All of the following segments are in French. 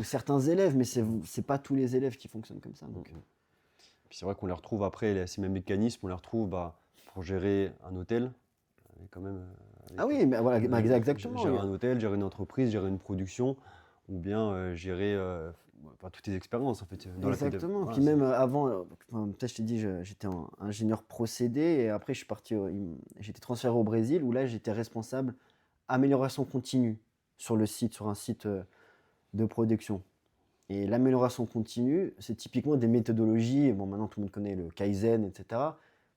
Ou certains élèves, mais c'est pas tous les élèves qui fonctionnent comme ça. Donc, Puis c'est vrai qu'on les retrouve après, ces mêmes mécanismes, on les retrouve pour gérer un hôtel, quand même, ah avec, oui, mais voilà, bah, exactement. gérer un hôtel, gérer une entreprise, gérer une production, ou bien gérer toutes tes expériences en fait, dans la Exactement. voilà, Puis même avant, enfin, peut-être je t'ai dit, j'étais ingénieur procédé et après je suis parti, j'étais transféré au Brésil où là j'étais responsable amélioration continue sur le site, sur un site de production. Et l'amélioration continue, c'est typiquement des méthodologies. Bon, maintenant tout le monde connaît le Kaizen, etc.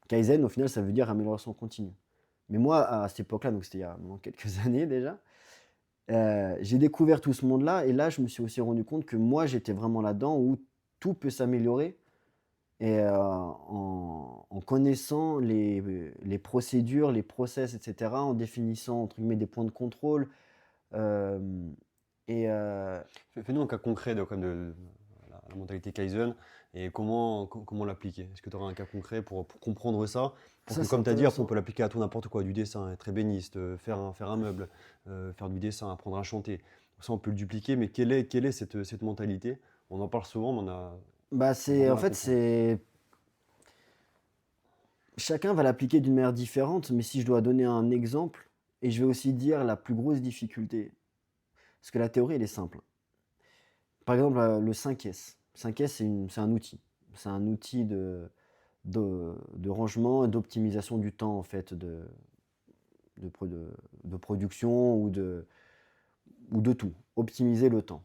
Kaizen, au final, ça veut dire amélioration continue. Mais moi, à cette époque-là, donc c'était il y a maintenant quelques années déjà, j'ai découvert tout ce monde-là et là, je me suis aussi rendu compte que moi, j'étais vraiment là-dedans où tout peut s'améliorer et en connaissant les procédures, les process, etc., en définissant, entre guillemets, des points de contrôle. hem et Fais-nous un cas concret de la mentalité Kaizen et comment l'appliquer. Est-ce que tu auras un cas concret pour comprendre ça? Pour ça, que, c'est comme tu as dit, après, on intéressant. peut l'appliquer à tout n'importe quoi, du dessin, être ébéniste, faire un meuble, faire du dessin, apprendre à chanter. Ça, on peut le dupliquer, mais quelle est cette mentalité? On en parle souvent, mais on a Bah, vraiment en mal à fait, comprendre. chacun va l'appliquer d'une manière différente, mais si je dois donner un exemple et je vais aussi dire la plus grosse difficulté, parce que la théorie, elle est simple. Par exemple, le 5S. 5S, c'est un outil. C'est un outil de rangement et d'optimisation du temps, en fait, de production ou de tout. Optimiser le temps.